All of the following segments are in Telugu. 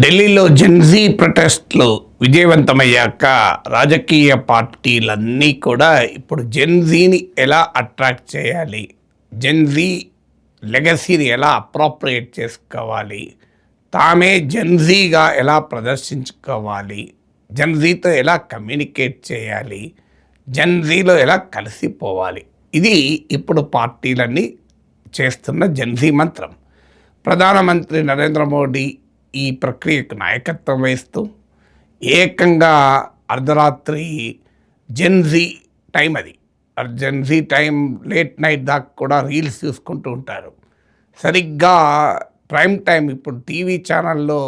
ఢిల్లీలో జెన్జీ ప్రొటెస్ట్లు విజయవంతమయ్యాక రాజకీయ పార్టీలన్నీ కూడా ఇప్పుడు జెన్జీని ఎలా అట్రాక్ట్ చేయాలి, జెన్జీ లెగసీని ఎలా అప్రోప్రియేట్ చేసుకోవాలి, తామే జెన్జీగా ఎలా ప్రదర్శించుకోవాలి, జెన్జీతో ఎలా కమ్యూనికేట్ చేయాలి, జెన్జీలో ఎలా కలిసిపోవాలి, ఇది ఇప్పుడు పార్టీలన్నీ చేస్తున్న జెన్జీ మంత్రం. ప్రధానమంత్రి నరేంద్ర మోడీ ఈ ప్రక్రియకు నాయకత్వం వహిస్తూ ఏకంగా అర్ధరాత్రి జెన్జీ టైం, అది జెన్జీ టైం లేట్ నైట్ దాకా కూడా రీల్స్ చూసుకుంటూ ఉంటారు. సరిగ్గా ప్రైమ్ టైం ఇప్పుడు టీవీ ఛానల్లో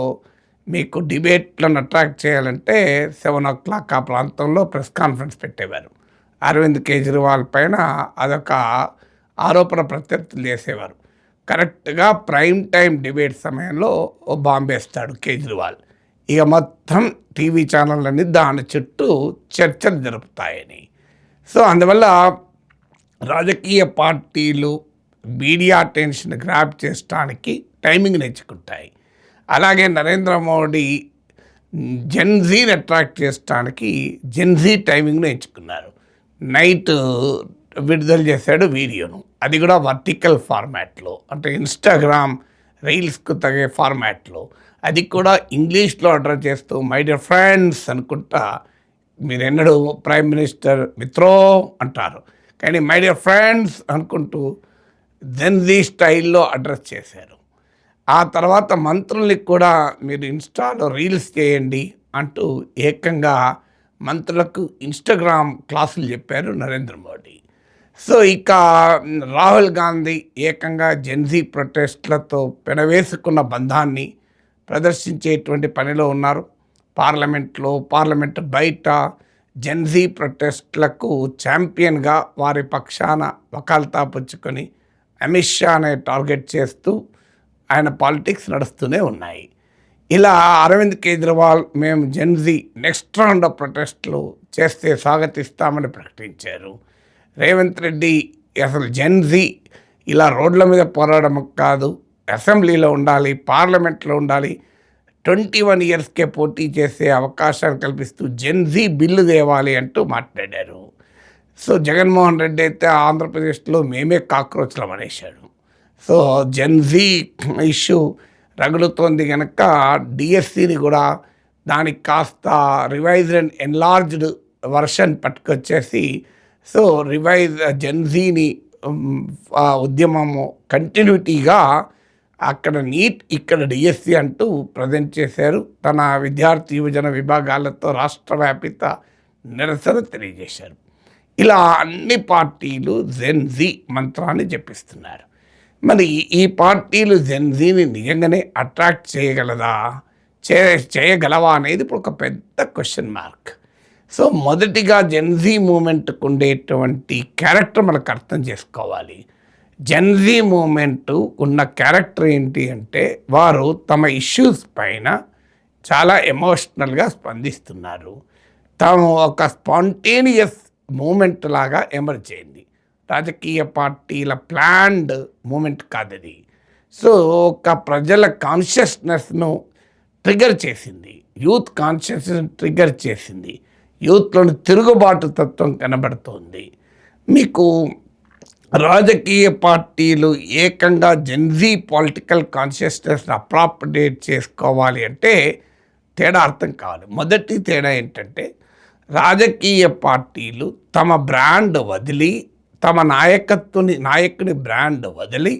మీకు డిబేట్లను అట్రాక్ట్ చేయాలంటే 7 o'clock ఆ ప్రాంతంలో ప్రెస్ కాన్ఫరెన్స్ పెట్టేవారు. అరవింద్ కేజ్రీవాల్ పైన అదొక ఆరోపణ ప్రత్యర్థులు చేసేవారు. కరెక్ట్గా ప్రైమ్ టైం డిబేట్ సమయంలో బాంబేస్తాడు కేజ్రీవాల్. ఇక మొత్తం టీవీ ఛానళ్ళని దాని చుట్టూ చర్చలు జరుపుతాయని. సో అందువల్ల రాజకీయ పార్టీలు మీడియా అటెన్షన్ గ్రాప్ చేయడానికి టైమింగ్ నేర్చుకుంటాయి. అలాగే నరేంద్ర మోడీ జెన్జీని అట్రాక్ట్ చేయడానికి జెన్జీ టైమింగ్ నేర్చుకున్నారు. నైట్ విడుదల చేశాడు వీడియోను, అది కూడా వర్టికల్ ఫార్మాట్లో, అంటే ఇన్స్టాగ్రామ్ రీల్స్కు తగే ఫార్మాట్లో, అది కూడా ఇంగ్లీష్లో అడ్రస్ చేస్తూ మై డియర్ ఫ్రెండ్స్ అనుకుంటా. మీరు ఎన్నడూ ప్రైమ్ మినిస్టర్ మిత్రో అంటారు, కానీ మై డియర్ ఫ్రెండ్స్ అనుకుంటూ జెన్జీ స్టైల్లో అడ్రస్ చేశారు. ఆ తర్వాత మంత్రుల్ని కూడా మీరు ఇన్స్టాలో రీల్స్ చేయండి అంటూ ఏకంగా మంత్రులకు ఇన్స్టాగ్రామ్ క్లాసులు చెప్పారు నరేంద్ర మోడీ. సో ఇక రాహుల్ గాంధీ ఏకంగా జెన్జీ ప్రొటెస్ట్లతో పెనవేసుకున్న బంధాన్ని ప్రదర్శించేటువంటి పనిలో ఉన్నారు. పార్లమెంట్ బయట జెన్జీ ప్రొటెస్ట్లకు ఛాంపియన్గా వారి పక్షాన వకాల్తా పుచ్చుకొని అమిత్ షానే టార్గెట్ చేస్తూ ఆయన పాలిటిక్స్ నడుస్తూనే ఉన్నాయి. ఇలా అరవింద్ కేజ్రీవాల్ మేము జెన్జీ నెక్స్ట్ రౌండ్ ఆఫ్ ప్రొటెస్ట్లు చేస్తే స్వాగతిస్తామని ప్రకటించారు. రేవంత్ రెడ్డి అసలు జెన్జీ ఇలా రోడ్ల మీద పోరాడడం కాదు, అసెంబ్లీలో ఉండాలి, పార్లమెంట్లో ఉండాలి, 21 yearsకే పోటీ చేసే అవకాశాలు కల్పిస్తూ జెన్జీ బిల్లు తేవాలి అంటూ మాట్లాడారు. సో జగన్మోహన్ రెడ్డి అయితే ఆంధ్రప్రదేశ్లో మేమే కాక్రోచ్లం అనేశాడు. సో జెన్జీ ఇష్యూ రగులుతోంది కనుక డిఎస్సిని కూడా దానికి కాస్త రివైజ్డ్ అండ్ ఎన్లార్జ్డ్ వర్షన్ పట్టుకొచ్చేసి, సో జెన్జీని ఉద్యమము కంటిన్యూటీగా అక్కడ నీట్ ఇక్కడ డిఎస్సి అంటూ ప్రజెంట్ చేశారు. తన విద్యార్థి యువజన విభాగాలతో రాష్ట్రవ్యాపిత నిరసన తెలియజేశారు. ఇలా అన్ని పార్టీలు జెన్జీ మంత్రాన్ని జపిస్తున్నారు. మరి ఈ పార్టీలు జెన్జీని నిజంగానే అట్రాక్ట్ చేయగలవా అనేది ఇప్పుడు ఒక పెద్ద క్వశ్చన్ మార్క్. సో మొదటిగా జెన్జీ మూమెంట్కు ఉండేటువంటి క్యారెక్టర్ మనకు అర్థం చేసుకోవాలి. జెన్జీ మూమెంట్ ఉన్న క్యారెక్టర్ ఏంటి అంటే, వారు తమ ఇష్యూస్ పైన చాలా ఎమోషనల్గా స్పందిస్తున్నారు. తాము ఒక స్పాంటేనియస్ మూమెంట్ లాగా ఎమర్జ్ అయింది. రాజకీయ పార్టీల ప్లాన్డ్ మూమెంట్ కాదది. సో ఒక ప్రజల కాన్షియస్నెస్ను ట్రిగర్ చేసింది, యూత్ కాన్షియస్నెస్ ట్రిగర్ చేసింది, యూత్లోని తిరుగుబాటు తత్వం కనబడుతోంది. మీకు రాజకీయ పార్టీలు ఏకంగా జెన్జీ పొలిటికల్ కాన్షియస్నెస్ని అప్రాప్రియేట్ చేసుకోవాలి అంటే తేడా అర్థం కావాలి. మొదటి తేడా ఏంటంటే, రాజకీయ పార్టీలు తమ బ్రాండ్ వదిలి, తమ నాయకుని బ్రాండ్ వదిలి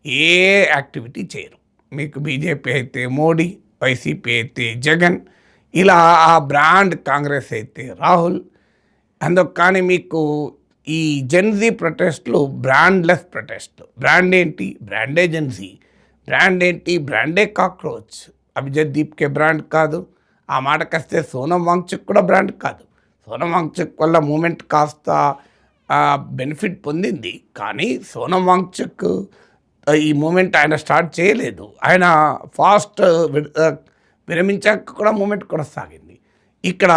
ఏ యాక్టివిటీ చేయరు. మీకు బీజేపీ అయితే మోడీ, వైసీపీ అయితే జగన్, ఇలా ఆ బ్రాండ్ కాంగ్రెస్ అయితే రాహుల్. కానీ మీకు ఈ జెన్జీ ప్రొటెస్ట్లు బ్రాండ్లెస్ ప్రొటెస్ట్లు. బ్రాండ్ ఏంటి? బ్రాండే జెన్జీ. బ్రాండ్ ఏంటి? బ్రాండే కాక్రోచ్. అభిజిత్ దీప్కే బ్రాండ్ కాదు. ఆ మాటకొస్తే సోనం వాంగ్చుక్ కూడా బ్రాండ్ కాదు. సోనం వాంగ్చుక్ వల్ల మూమెంట్ కాస్త బెనిఫిట్ పొందింది, కానీ సోనం వాంగ్చుక్ ఈ మూమెంట్ ఆయన స్టార్ట్ చేయలేదు. ఆయన ఫాస్ట్ విరమించాక కూడా మూమెంట్ కొనసాగింది. ఇక్కడ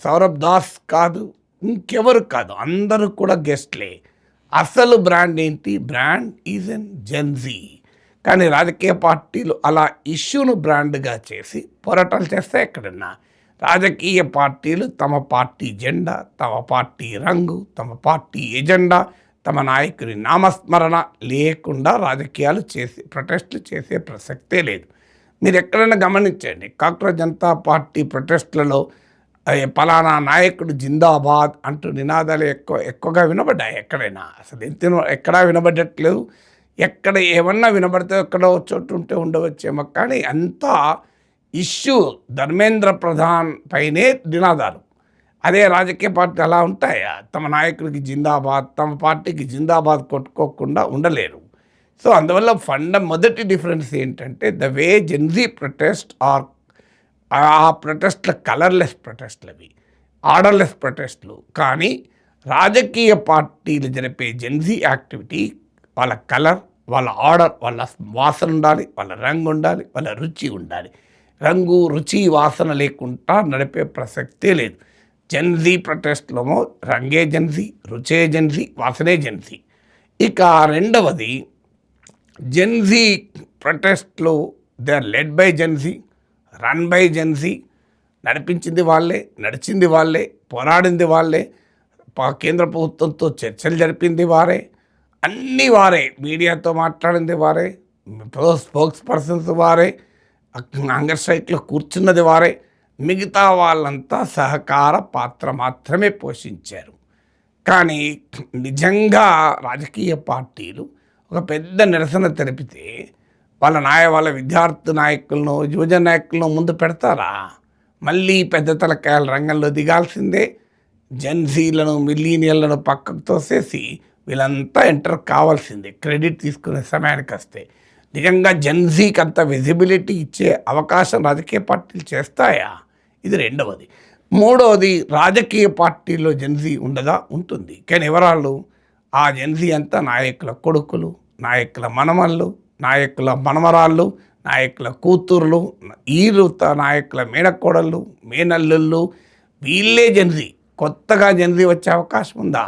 సౌరభ్ దాస్ కాదు, ఇంకెవరు కాదు, అందరూ కూడా గెస్ట్లే. అసలు బ్రాండ్ ఏంటి? Brand is an Gen Z. కానీ రాజకీయ పార్టీలు అలా ఇష్యూను బ్రాండ్గా చేసి పోరాటాలు చేస్తే ఎక్కడన్నా రాజకీయ పార్టీలు తమ పార్టీ జెండా, తమ పార్టీ రంగు, తమ పార్టీ ఎజెండా, తమ నాయకుని నామస్మరణ లేకుండా రాజకీయాలు చేసి ప్రొటెస్టులు చేసే ప్రసక్తే లేదు. మీరు ఎక్కడైనా గమనించండి, కాక్రోచ్ జనతా పార్టీ ప్రొటెస్టులలో పలానా నాయకుడు జిందాబాద్ అంటూ నినాదాలు ఎక్కువగా వినబడ్డాయి. ఎక్కడైనా అసలు ఎక్కడా వినబడట్లేదు. ఎక్కడ ఏమన్నా వినబడితే ఎక్కడో చోటు ఉంటే ఉండవచ్చేమో, కానీ అంతా ఇష్యూ ధర్మేంద్ర ప్రధాన్ పైనే నినాదాలు. అదే రాజకీయ పార్టీ అలా ఉంటాయా? తమ నాయకుడికి జిందాబాద్, తమ పార్టీకి జిందాబాద్ కొట్టుకోకుండా ఉండలేరు. సో అందువల్ల మొదటి డిఫరెన్స్ ఏంటంటే the way Gen Z protest are ఆ ప్రొటెస్ట్ల కలర్లెస్ ప్రొటెస్ట్లు, అవి ఆర్డర్లెస్ ప్రొటెస్ట్లు. కానీ రాజకీయ పార్టీలు జరిపే జెన్జీ యాక్టివిటీ వాళ్ళ కలర్, వాళ్ళ ఆర్డర్, వాళ్ళ వాసన ఉండాలి, వాళ్ళ రంగు ఉండాలి, వాళ్ళ రుచి ఉండాలి. రంగు, రుచి, వాసన లేకుండా నడిపే ప్రసక్తే లేదు. జెన్జీ ప్రొటెస్ట్లోమో రంగే జెన్జీ, రుచే జెన్జీ, వాసనే జెన్జీ. ఇక రెండవది జెన్జీ ప్రొటెస్ట్లు they are led by Gen Z, run by Gen Z. నడిపించింది వాళ్ళే, నడిచింది వాళ్ళే, పోరాడింది వాళ్ళే, కేంద్ర ప్రభుత్వంతో చర్చలు జరిపింది వారే, అన్నీ వారే, మీడియాతో మాట్లాడింది వారే, స్పోక్స్ పర్సన్స్ వారే, హంగర్ స్ట్రైక్లో కూర్చున్నది వారే. మిగతా వాళ్ళంతా సహకార పాత్ర మాత్రమే పోషించారు. కానీ నిజంగా రాజకీయ పార్టీలు ఒక పెద్ద నిరసన తెలిపితే వాళ్ళ విద్యార్థి నాయకులను, యువజన నాయకులను ముందు పెడతారా? మళ్ళీ పెద్ద తలకాయల రంగంలో దిగాల్సిందే. జెన్జీలను, మిలీనియల్లను పక్కకు తోసేసి వీళ్ళంతా ఎంటర్ కావాల్సిందే క్రెడిట్ తీసుకునే సమయానికి వస్తే. నిజంగా జెన్జీకి అంత విజిబిలిటీ ఇచ్చే అవకాశం రాజకీయ పార్టీలు చేస్తాయా? ఇది రెండవది. మూడవది, రాజకీయ పార్టీల్లో జెన్జీ ఉండదా? ఉంటుంది. కానీ ఎవరాళ్ళు? ఆ జెన్జీ అంతా నాయకుల కొడుకులు, నాయకుల మనమళ్ళు, నాయకుల మనమరాళ్ళు, నాయకుల కూతుర్లు, నాయకుల మేనకోడళ్ళు, మేనల్లుళ్ళు, వీళ్ళే జెన్జీ. కొత్తగా జెన్జీ వచ్చే అవకాశం ఉందా?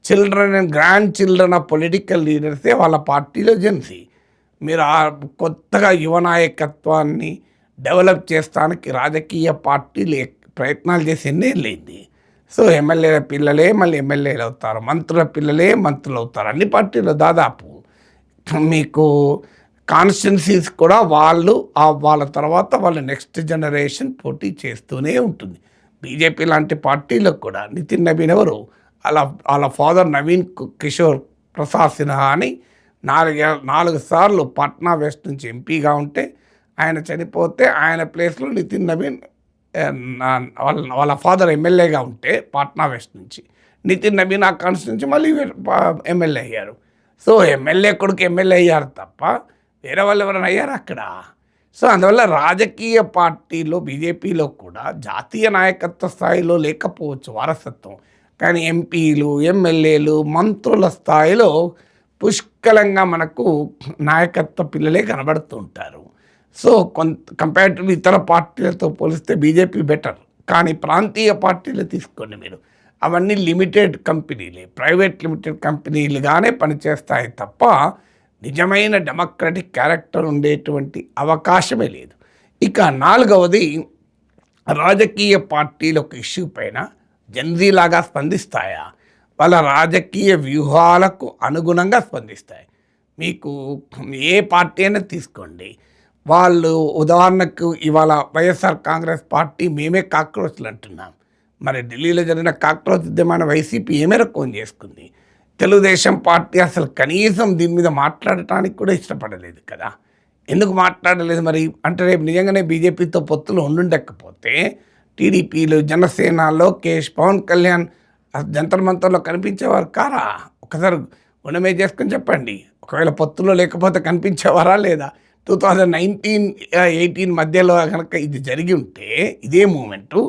Children and grandchildren of political లీడర్సే వాళ్ళ పార్టీలో జెన్జీ. మీరు ఆ కొత్తగా యువ నాయకత్వాన్ని డెవలప్ చేస్తానికి రాజకీయ పార్టీలు ప్రయత్నాలు చేసి ఎన్నేళ్ళైంది. సో ఎమ్మెల్యేల పిల్లలే మళ్ళీ ఎమ్మెల్యేలు అవుతారు, మంత్రుల పిల్లలే మంత్రులు అవుతారు. అన్ని పార్టీలు దాదాపు మీకు కాన్స్టిట్యున్సీస్ కూడా వాళ్ళ తర్వాత వాళ్ళ నెక్స్ట్ జనరేషన్ పోటీ చేస్తూనే ఉంటుంది. బీజేపీ లాంటి పార్టీలకు కూడా నితిన్ నవీన్ ఎవరు? వాళ్ళ ఫాదర్ నవీన్ కిషోర్ ప్రసాద్ సిన్హా అని 4 సార్లు పాట్నా వెస్ట్ నుంచి ఎంపీగా ఉంటే ఆయన చనిపోతే ఆయన ప్లేస్లో నితిన్ నవీన్ వాళ్ళ ఫాదర్ ఎమ్మెల్యేగా ఉంటే పాట్నా వెస్ట్ నుంచి నితిన్ నవీన్ ఆ కాన్స్టిట్యూన్సీ మళ్ళీ ఎమ్మెల్యే అయ్యారు. సో ఎమ్మెల్యే కొడుకు ఎమ్మెల్యే అయ్యారు తప్ప వేరే వాళ్ళు ఎవరైనా అయ్యారు అక్కడ. సో అందువల్ల రాజకీయ పార్టీలో బీజేపీలో కూడా జాతీయ నాయకత్వ స్థాయిలో లేకపోవచ్చు వారసత్వం, కానీ ఎంపీలు, ఎమ్మెల్యేలు, మంత్రుల స్థాయిలో పుష్కలంగా మనకు నాయకత్వ పిల్లలే కనబడుతూ ఉంటారు. సో కంపేరిటివ్ ఇతర పార్టీలతో పోలిస్తే బీజేపీ బెటర్. కానీ ప్రాంతీయ పార్టీలు తీసుకోండి మీరు, అవన్నీ లిమిటెడ్ కంపెనీలే, ప్రైవేట్ లిమిటెడ్ కంపెనీలుగానే పనిచేస్తాయి తప్ప నిజమైన డెమోక్రటిక్ క్యారెక్టర్ ఉండేటువంటి అవకాశమే లేదు. ఇక నాలుగవది, రాజకీయ పార్టీల ఒక ఇష్యూ పైన జెన్జీలాగా స్పందిస్తాయా? వాళ్ళ రాజకీయ వ్యూహాలకు అనుగుణంగా స్పందిస్తాయి. మీకు ఏ పార్టీ అయినా తీసుకోండి, వాళ్ళు ఉదాహరణకు ఇవాళ వైఎస్ఆర్ కాంగ్రెస్ పార్టీ మేమే కాక్రోచ్లు అంటున్నాం. మరి ఢిల్లీలో జరిగిన కాక్రోచ్ ఉద్యమాన్ని వైసీపీ ఏ మేరకు చేసుకుంది? తెలుగుదేశం పార్టీ అసలు కనీసం దీని మీద మాట్లాడటానికి కూడా ఇష్టపడలేదు కదా. ఎందుకు మాట్లాడలేదు మరి అంటే, రేపు నిజంగానే బీజేపీతో పొత్తులు ఉండుండకపోతే టీడీపీలు, జనసేన, లోకేష్, పవన్ కళ్యాణ్ జంతర్ మంతర్లో కనిపించేవారు కారా? ఒకసారి గుణమే చేసుకొని చెప్పండి. ఒకవేళ పొత్తులో లేకపోతే కనిపించేవారా లేదా? 2019-18 మధ్యలో కనుక ఇది జరిగి ఉంటే ఇదే మూమెంటు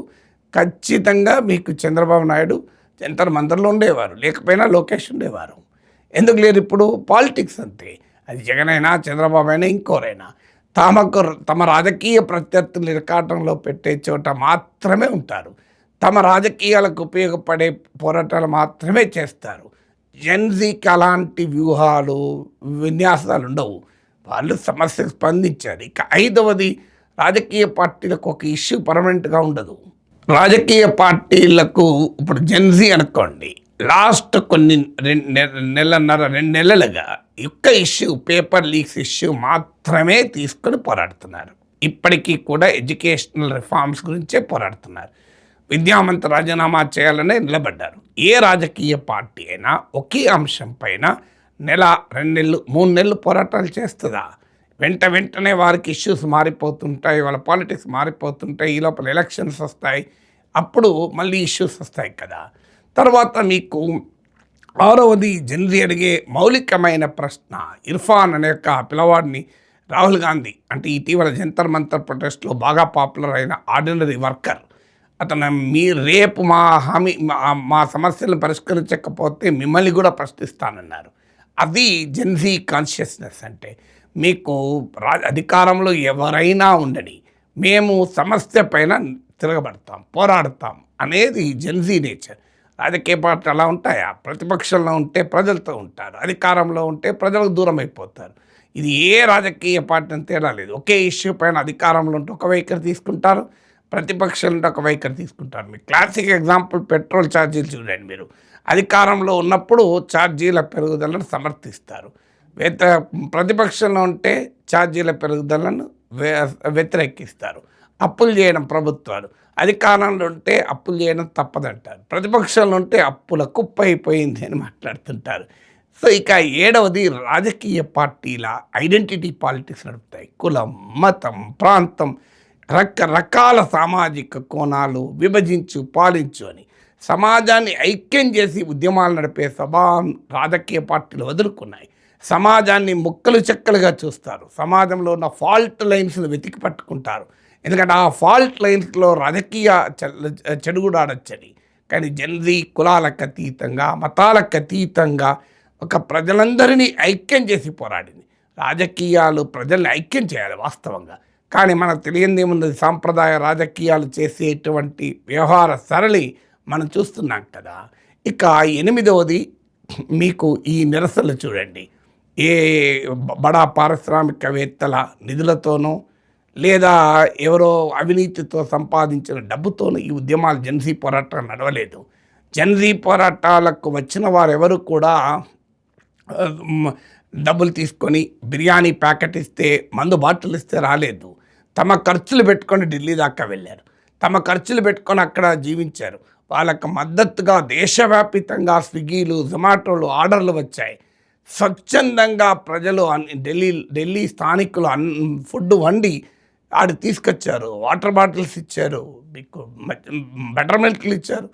ఖచ్చితంగా మీకు చంద్రబాబు నాయుడు జంతర్ మంతర్లో ఉండేవారు, లేకపోయినా లోకేష్ ఉండేవారు. ఎందుకు లేరు? ఇప్పుడు పాలిటిక్స్ అంతే. అది జగన్ అయినా, చంద్రబాబు అయినా, ఇంకోరైనా తమ రాజకీయ ప్రత్యర్థులు ఇరకాటంలో పెట్టే చోట మాత్రమే ఉంటారు. తమ రాజకీయాలకు ఉపయోగపడే పోరాటాలు మాత్రమే చేస్తారు. జెన్జీకి అలాంటి వ్యూహాలు, విన్యాసాలు ఉండవు. వాళ్ళు సమస్యకు స్పందించారు. ఇక ఐదవది, రాజకీయ పార్టీలకు ఒక ఇష్యూ పర్మనెంట్గా ఉండదు. రాజకీయ పార్టీలకు ఇప్పుడు జెన్జీ అనుకోండి, లాస్ట్ కొన్ని 2 నెలలుగా ఒక్క ఇష్యూ, పేపర్ లీక్స్ ఇష్యూ మాత్రమే తీసుకొని పోరాడుతున్నారు. ఇప్పటికీ కూడా ఎడ్యుకేషనల్ రిఫార్మ్స్ గురించే పోరాడుతున్నారు. విద్యామంత్రి రాజీనామా చేయాలనే నిలబడ్డారు. ఏ రాజకీయ పార్టీ అయినా ఒకే అంశం పైన 1, 2 నెలలు, 3 నెలలు పోరాటాలు చేస్తుందా? వెంటనే వారికి ఇష్యూస్ మారిపోతుంటాయి, వాళ్ళ పాలిటిక్స్ మారిపోతుంటాయి, ఈ లోపల ఎలక్షన్స్ వస్తాయి, అప్పుడు మళ్ళీ ఇష్యూస్ వస్తాయి కదా. తర్వాత మీకు 6వది, జెన్జీ అడిగే మౌలికమైన ప్రశ్న. ఇర్ఫాన్ అనే ఒక పిల్లవాడిని రాహుల్ గాంధీ, అంటే ఇటీవల జంతర్ మంతర్ ప్రొటెస్ట్లో బాగా పాపులర్ అయిన ఆర్డినరీ వర్కర్, అతను రేపు మా సమస్యలను పరిష్కరించకపోతే మిమ్మల్ని కూడా ప్రశ్నిస్తానన్నారు. అది జెన్జీ కాన్షియస్నెస్. అంటే మీకు అధికారంలో ఎవరైనా ఉండని, మేము సమస్య పైన తిరగబడతాం, పోరాడతాం అనేది జెన్జీ నేచర్. రాజకీయ పార్టీ అలా ఉంటాయా? ప్రతిపక్షంలో ఉంటే ప్రజలతో ఉంటారు, అధికారంలో ఉంటే ప్రజలకు దూరం అయిపోతారు. ఇది ఏ రాజకీయ పార్టీ అని తేడా లేదు. ఒకే ఇష్యూ పైన అధికారంలో ఉంటే ఒక వైఖరి తీసుకుంటారు, ప్రతిపక్షాలు ఉంటే ఒక వైఖరి తీసుకుంటారు. మీ క్లాసిక్ ఎగ్జాంపుల్ పెట్రోల్ ఛార్జీలు చూడండి. మీరు అధికారంలో ఉన్నప్పుడు ఛార్జీల పెరుగుదలను సమర్థిస్తారు, ప్రతిపక్షంలో ఉంటే ఛార్జీల పెరుగుదలను వ్యతిరేకిస్తారు. అప్పులు చేయడం ప్రభుత్వాలు, అధికారంలో ఉంటే అప్పులు చేయడం తప్పదంటారు, ప్రతిపక్షంలో ఉంటే అప్పుల కుప్ప అయిపోయింది అని మాట్లాడుతుంటారు. సో ఇక 7వది, రాజకీయ పార్టీల ఐడెంటిటీ పాలిటిక్స్ నడుపుతాయి. కులం, మతం, ప్రాంతం, రకరకాల సామాజిక కోణాలు, విభజించు పాలించు అని సమాజాన్ని ఐక్యం చేసి ఉద్యమాలు నడిపే రాజకీయ పార్టీలు వదులుకున్నాయి. సమాజాన్ని ముక్కలు చెక్కలుగా చూస్తారు, సమాజంలో ఉన్న ఫాల్ట్ లైన్స్ను వెతికి పట్టుకుంటారు. ఎందుకంటే ఆ ఫాల్ట్ లైన్స్లో రాజకీయ చెడుగుడాడొచ్చని. కానీ జెన్జీ కులాలకు అతీతంగా, మతాలకు అతీతంగా ఒక ప్రజలందరినీ ఐక్యం చేసి పోరాడింది. రాజకీయాలు ప్రజల్ని ఐక్యం చేయాలి వాస్తవంగా, కానీ మనకు తెలియంది ఏమున్నది? సాంప్రదాయ రాజకీయాలు చేసేటువంటి వ్యవహార సరళి మనం చూస్తున్నాం కదా. ఇక 8వది, మీకు ఈ నిరసనలు చూడండి. ఏ బడా పారిశ్రామికవేత్తల నిధులతోనో లేదా ఎవరో అవినీతితో సంపాదించిన డబ్బుతోనూ ఈ ఉద్యమాలు, జెన్జీ పోరాటం నడవలేదు. జెన్జీ పోరాటాలకు వచ్చిన వారెవరు కూడా డబ్బులు తీసుకొని బిర్యానీ ప్యాకెట్ ఇస్తే, మందు బాటిల్ ఇస్తే రాలేదు. తమ ఖర్చులు పెట్టుకొని ఢిల్లీ దాకా వెళ్ళారు, తమ ఖర్చులు పెట్టుకొని అక్కడ జీవించారు. వాళ్ళకు మద్దతుగా దేశవ్యాపితంగా స్విగ్గీలు, జొమాటోలు ఆర్డర్లు వచ్చాయి. స్వచ్ఛందంగా ప్రజలు ఢిల్లీ స్థానికులు ఫుడ్ వండి ఆడు తీసుకొచ్చారు, వాటర్ బాటిల్స్ ఇచ్చారు, మీకు బటర్ మిల్క్లు ఇచ్చారు.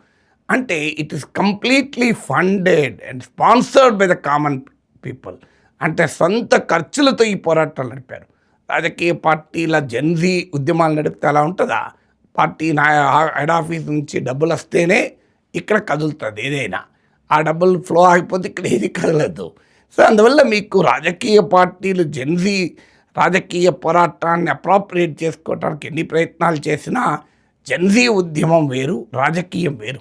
అంటే it is completely funded and sponsored by the common people. అంటే సొంత ఖర్చులతో ఈ పోరాటాలు నడిపారు. రాజకీయ పార్టీల జెన్జీ ఉద్యమాలు నడిపితే అలా ఉంటుందా? పార్టీ హెడ్ ఆఫీస్ నుంచి డబ్బులు వస్తేనే ఇక్కడ కదులుతుంది ఏదైనా, ఆ డబ్బులు ఫ్లో ఆగిపోతే ఇక్కడ ఏది కదలదు. సో అందువల్ల మీకు రాజకీయ పార్టీలు జెన్జీ రాజకీయ పోరాటాన్ని అప్రాప్రియేట్ చేసుకోవడానికి ఎన్ని ప్రయత్నాలు చేసినా జెన్జీ ఉద్యమం వేరు, రాజకీయం వేరు.